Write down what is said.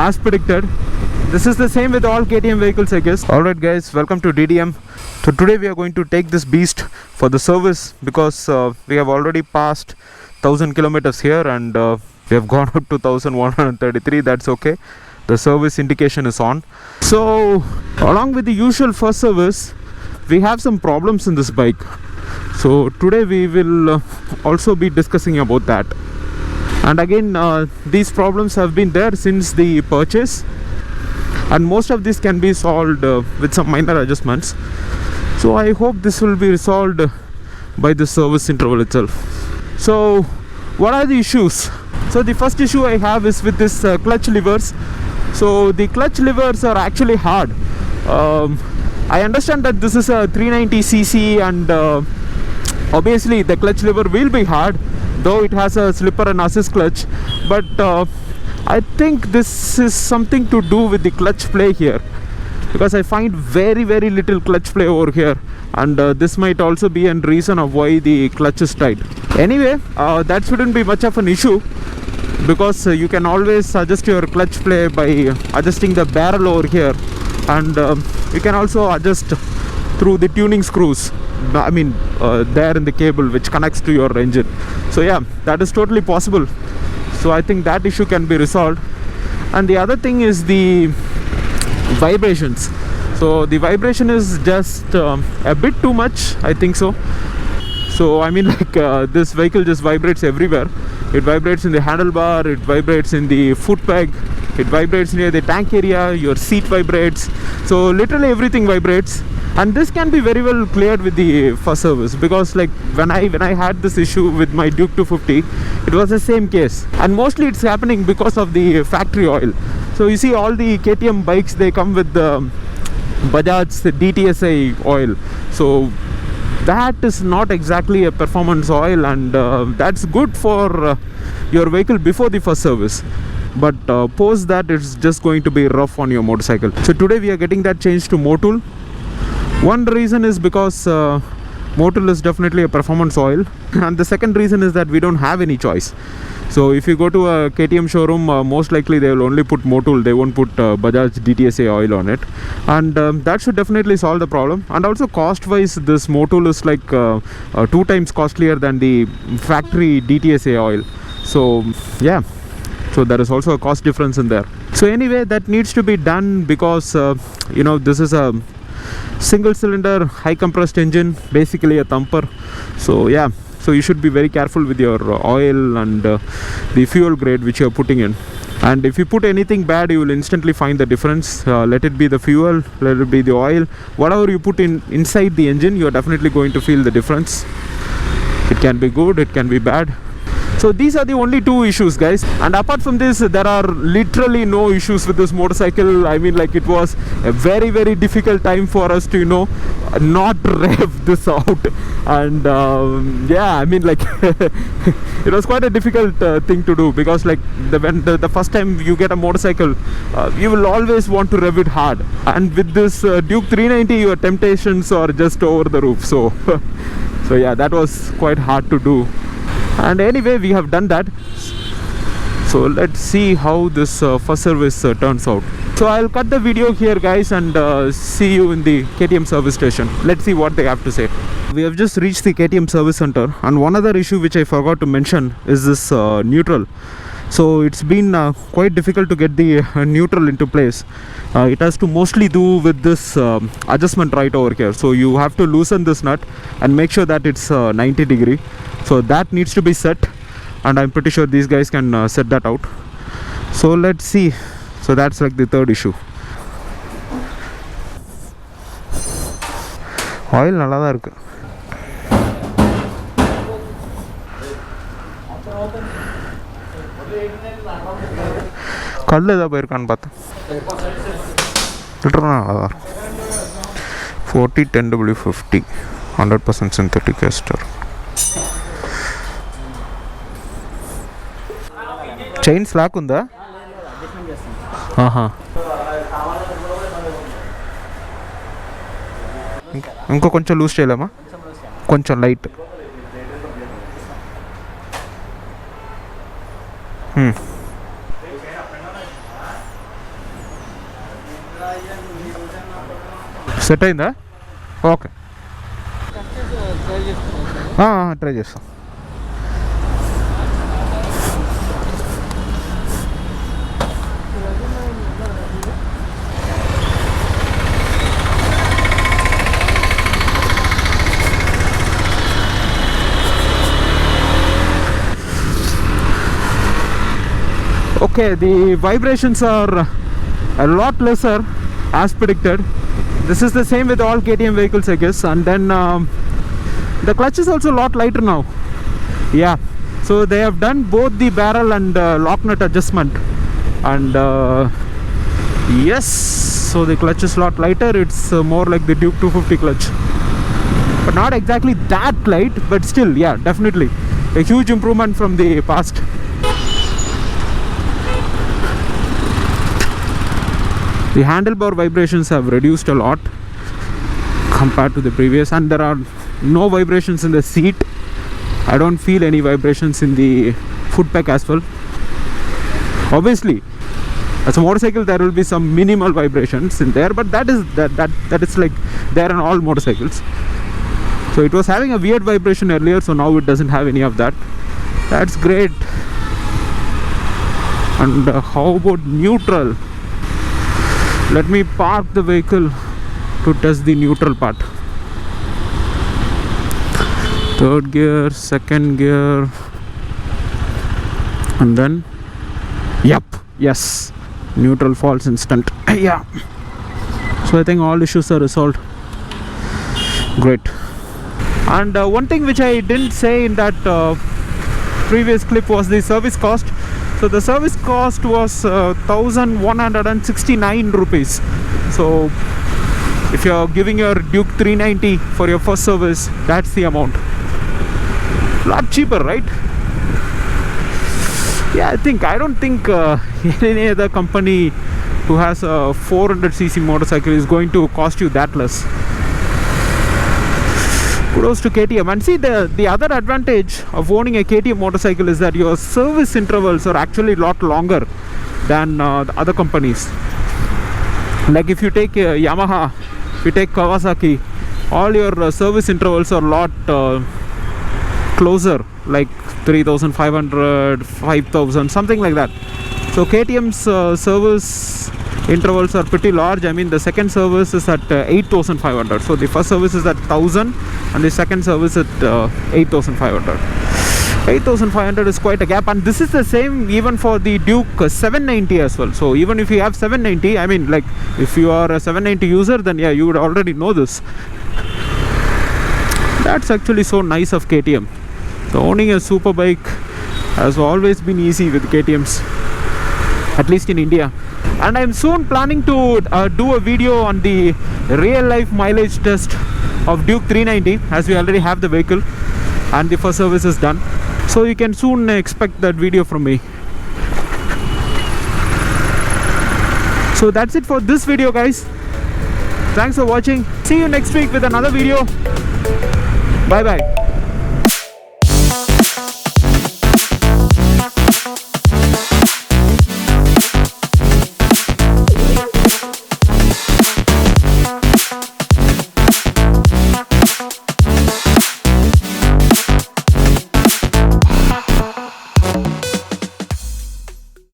as predicted. This is the same with all KTM vehicles, I guess. Alright guys, welcome to DDM. So today we are going to take this beast for the service because we have already passed 1000 kilometers here and we have gone up to 1133. That's okay. The service indication is on. So along with the usual first service, we have some problems in this bike. So today we will also be discussing about that. And again, these problems have been there since the purchase, and most of this can be solved with some minor adjustments. So I hope this will be resolved by the service interval itself. So what are the issues? So the first issue I have is with this clutch levers. So the clutch levers are actually hard. I understand that this is a 390cc and obviously the clutch lever will be hard, though it has a slipper and assist clutch. But I think this is something to do with the clutch play here, because I find very little clutch play over here, and this might also be a reason of why the clutch is tight. Anyway, that shouldn't be much of an issue, because you can always adjust your clutch play by adjusting the barrel over here, and you can also adjust through the tuning screws, I mean there in the cable which connects to your engine. So yeah, that is totally possible. So I think that issue can be resolved. And the other thing is the vibrations. So the vibration is just a bit too much, I think so. So I mean, like this vehicle just vibrates everywhere. It vibrates in the handlebar, it vibrates in the foot peg, it vibrates near the tank area, your seat vibrates. So literally everything vibrates. And this can be very well cleared with the first service, because like when I had this issue with my Duke 250, it was the same case, and mostly it's happening because of the factory oil. So you see, all the KTM bikes, they come with the Bajaj DTSA oil. So that is not exactly a performance oil, and that's good for your vehicle before the first service, but post that it's just going to be rough on your motorcycle. So today we are getting that changed to Motul. One reason is because Motul is definitely a performance oil, and the second reason is that we don't have any choice. So if you go to a KTM showroom, most likely they will only put Motul, they won't put Bajaj DTSA oil on it, and that should definitely solve the problem. And also cost wise, this Motul is like 2 times costlier than the factory DTSA oil. So yeah, so there is also a cost difference in there. So anyway, that needs to be done, because you know, this is a single cylinder high compressed engine, basically a thumper. So yeah, so you should be very careful with your oil and the fuel grade which you are putting in. And if you put anything bad, you will instantly find the difference. Let it be the fuel, let it be the oil, whatever you put in inside the engine, you are definitely going to feel the difference. It can be good, it can be bad. So these are the only 2 issues, guys, and apart from this, there are literally no issues with this motorcycle. I mean, like, it was a very difficult time for us to, you know, not rev this out, and yeah, I mean, like it was quite a difficult thing to do, because like when the first time you get a motorcycle, you will always want to rev it hard, and with this Duke 390, your temptations are just over the roof. So so yeah, that was quite hard to do. And anyway, we have done that. So let's see how this first service turns out. So I'll cut the video here, guys, and see you in the KTM service station. Let's see what they have to say. We have just reached the KTM service center, and one other issue which I forgot to mention is this neutral. So it's been quite difficult to get the neutral into place. It has to mostly do with this adjustment right over here. So you have to loosen this nut and make sure that it's 90 degree. So that needs to be set, and I'm pretty sure these guys can set that out. So let's see. So that's like the third issue. Oil நல்லா தான் இருக்கு. கல் ஏதாவது போயிருக்கான்னு பார்த்தேன். லிட்டர்னா நல்லா தான். 40 10W50 100% synthetic ester. Chain slack ఉందా? ఆహా, ఇంకో కొంచెం లూజ్ చేయలేమా? కొంచెం లైట్. సెట్ అయిందా? ఓకే, ట్రై చేస్తాం. Okay, the vibrations are a lot lesser as predicted. This is the same with all KTM vehicles, I guess. And then the clutch is also a lot lighter now. Yeah, so they have done both the barrel and lock nut adjustment. And yes, so the clutch is a lot lighter. It's more like the Duke 250 clutch, but not exactly that light, but still, yeah, definitely a huge improvement from the past. The handlebar vibrations have reduced a lot compared to the previous, and there are no vibrations in the seat. I don't feel any vibrations in the foot peg as well. Obviously, as a motorcycle there will be some minimal vibrations in there, but that is like there in all motorcycles. So it was having a weird vibration earlier, so now it doesn't have any of that. That's great. And how about neutral? Let me park the vehicle to test the neutral part. Third gear, second gear, and then yes, neutral falls instant. Yeah, so I think all issues are resolved. Great. And one thing which I didn't say in that previous clip was the service cost. So the service cost was 1,169 rupees. So if you're giving your Duke 390 for your first service, that's the amount. Lot cheaper, right? Yeah, I don't think any other company who has a 400cc motorcycle is going to cost you that less. Kudos to KTM. And see, the other advantage of owning a KTM motorcycle is that your service intervals are actually a lot longer than the other companies. Like if you take Yamaha, if you take Kawasaki, all your service intervals are a lot closer, like 3,500, 5,000, something like that. So KTM's service intervals are pretty large. I mean, the second service is at 8,500. So the first service is at 1,000 and the second service at 8,500. 8,500 is quite a gap, and this is the same even for the Duke 790 as well. So even if you have 790, I mean, like if you are a 790 user, then yeah, you would already know this. That's actually so nice of KTM. So owning a super bike has always been easy with KTM's, at least in India. And I'm soon planning to do a video on the real life mileage test of Duke 390, as we already have the vehicle and the first service is done. So you can soon expect that video from me. So that's it for this video, guys. Thanks for watching. See you next week with another video. Bye bye.